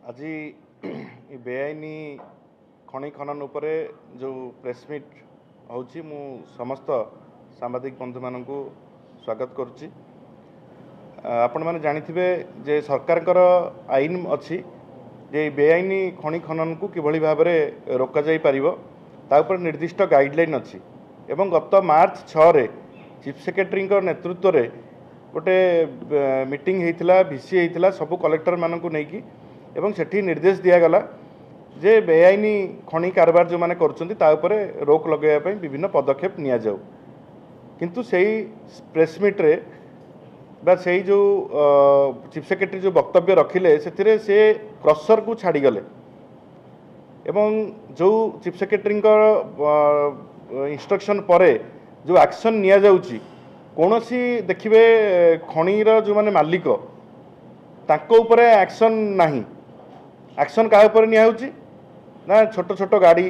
आज बेआईनी खनि खनन उपरे जो प्रेसमिट होची मु समस्त सांबादिक बंधु मान स्वागत करुच्ची। आपण मैंने जानिथिबे जे सरकार आईन अच्छी जे बेआईनी खनि खनन को किभली भाव में रोक जाई परिबो ता उपर निर्दिष्ट गाइडलाइन अच्छी एवं गत मार्च 6 रे चीफ सेक्रेटरी नेतृत्व में गोटे मीटिंग होता भिसी होता सबू कलेक्टर मानक नहीं एवं सेठी निर्देश दिगला जे बेआईनी खनि कारबार जो मैंने कर रोक लगे विभिन्न पदक्षेप नि जाऊ किंतु सही प्रेसमिट रे बा से जो चीफ सेक्रेटरी जो वक्तव्य रखिले से क्रसर को छाड़गले एवं जो चीफ सेक्रेटरी इंस्ट्रक्शन पर जो एक्शन निया जाउची कौन सी देखिए खनिर जो माने मालिक ताको उपरे एक्शन नहीं एक्शन क्या उपर नियाउची ना छोट छोट गाड़ी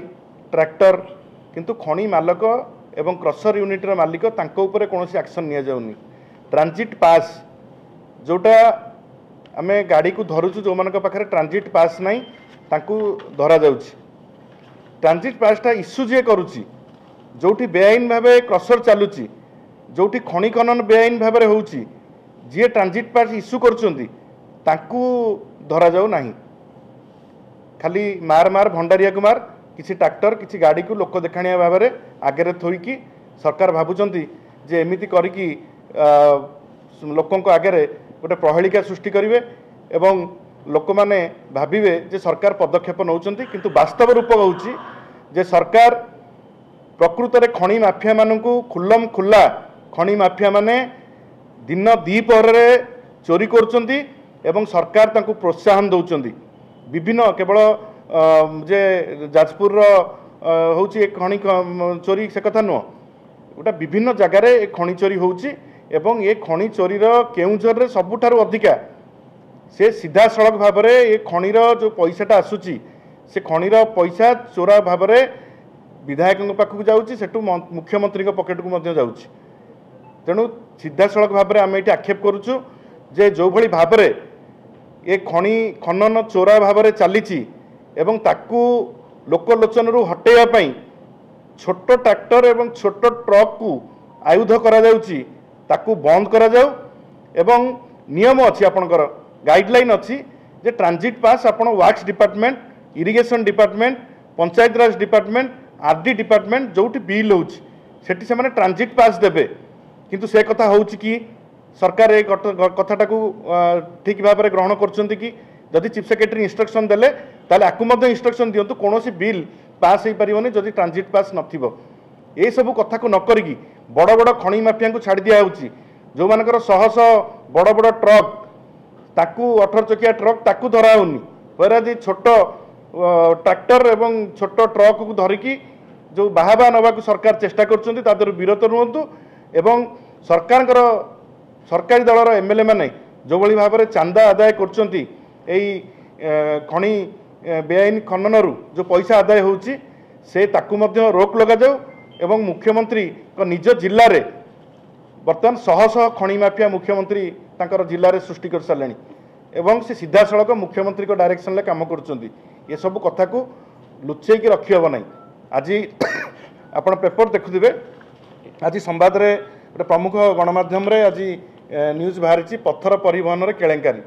ट्रैक्टर किंतु खनि मालिक एवं क्रसर यूनिटर मालिक ताको उपरे कौन सी एक्शन निया जाउनी। ट्रांजिट पास जोटा आमे गाड़ी को धरुचु जो मान पाखे ट्रांजिट पास नहीं तांकू धरा जाउची। ट्रांजिट पासटा इश्यू जे करुची जोठी बेआईन भावे क्रसर चालुची जोठी खनि खनन बेआईन भाव में होची जी ट्रांजिट पास इश्यू करचंदी तांकू धरा जाऊ नहीं। खाली मार मार भंडारिया कुमार किसी ट्रैक्टर किसी गाड़ी को लोक देखाणिया भाव में आगे थोईकी सरकार भावुचंती जे एमिति करिकी लोकंक आगे गोटे प्रहेलिका सृष्टि करिवे एवं लोक माने भाविवे जे सरकार पदक्षेप नौचंती किंतु वास्तव रूप होउची जे सरकार प्रकृत में खनि माफिया मानू खुल्लम खुल्ला खनि माफिया माने दिन द्विपहर चोरी करचंती एवं सरकार तांकू प्रोत्साहन दौरान विभिन्न केवल जे जाजपुर होची खनि चोरी से कथा नुह गोटा विभिन्न जगार खनि चोरी होची एवं ये खनि चोरीर केउझर रे सबुठारु अधिका से सीधा सड़क भाव में ये खनिर जो पैसाटा आसूची से खनिर पैसा चोरा भाव में विधायकों पाखक जाऊँगी सेठू मुख्यमंत्री पकेट को जाऊँगी। तेणु सीधा सड़क भाव में आम ये आक्षेप करुचु जे जो भली भाव में ये खनि खनन चोरा भाव में चली एवं ताकू लोकलोचन हटेवाई छोट ट्रैक्टर एवं छोट ट्रक को आयुध करा जाउची ताकू बंद करा जाऊ एवं नियम अच्छी आपणकर गाइडलाइन अच्छी जे ट्रांजिट पास आपण works department irrigation department panchayat raj department RD department जोटी बिल होची सेठी से माने ट्रांजिट पास देबे किंतु से कथा होची कि सरकार ए कथाटा को ठीक भाव में ग्रहण करचंती कि जदि चीफ सेक्रेटरी इंस्ट्रक्शन देले ताले आकु मध्ये इंस्ट्रक्शन दियंतु कोनोसी बिल पास हो पारिबोनी जदि ट्रांजिट पास नथिबो। ए सब कथा को न करिकी बड़ बड़ खनि माफिया को छाड़ दिया होची जो मानकर शह शह बड़ बड़ ट्रक ताकू 18 चकिया ट्रक ताकू धरा होनी वरादी छोट ट्रैक्टर एवं छोट ट्रक को धरिकी जो बाहाबा नवा को सरकार चेष्टा करचंती तादर विरत रुहंतु एवं सरकारी दलर एमएलए माने जो भली भाव में चांदा आदाय करचंती एई खनि बेआईन खननरू जो पैसा आदाय होची से ताकू मध्य रोक लगा जाऊ एवं मुख्यमंत्री निज जिल्ला रे वर्तमान शह शह खनि माफिया मुख्यमंत्री तांकर जिल्ला रे सृष्टि कर सारलेनी एवं से सीधा सड़क मुख्यमंत्री डायरेक्शन ले काम करुचंती ये सब कथा को लुचेकी रखी हम ना। आज आप पेपर देखुवे आज संवाद रे गोटे प्रमुख गणमाध्यम रे आज न्यूज बाहरी पत्थर परिवहन रे केलेंकारी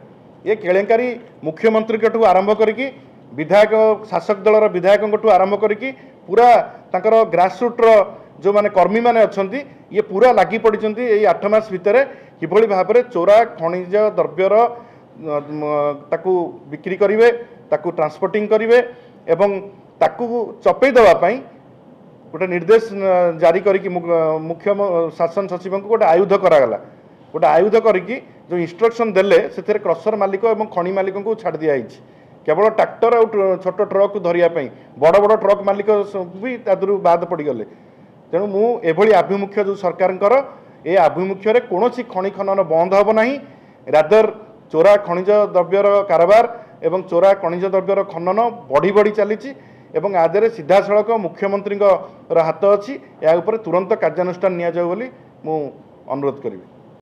ये केलेंकारी मुख्यमंत्री ठू आरंभ करिकी विधायक शासक दलर विधायकों आरंभ करिकी पूरा तांकर ग्रासरूट जो माने कर्मी माने अछंती ये पूरा लागी पड़िचंती एई 8 मास भितर किभली भाव में चोरा खनिज द्रव्यर ताकू बिक्री करिवे ताकू ट्रांसपोर्टिंग करिवे एवं ताकू चपे देवाई गोटे निर्देश जारी करिकी मुख्य शासन सचिव को गोटे आयुध करागला गोटे आयुध करिकी जो इंस्ट्रक्शन देले से क्रसर मालिक और खनि मालिक को छाड़ दिया केवल ट्रैक्टर और छोट ट्रक को धरियापी बड़ बड़ ट्रक मालिक भी तादू बाद पड़गले। तेणु मुझे आभिमुख्य जो सरकार ये आभिमुख्य कौन खनि खनन बंद हम ना रादर चोरा खनिज द्रव्यर कारबार एवं चोरा खनिज द्रव्यर खनन बढ़ी बढ़ी चली एवं आदे सीधा सड़क मुख्यमंत्री हाथ अच्छी या तुरंत कार्यानुष्ठान नि जाऊ बोली मु अनुरोध करी।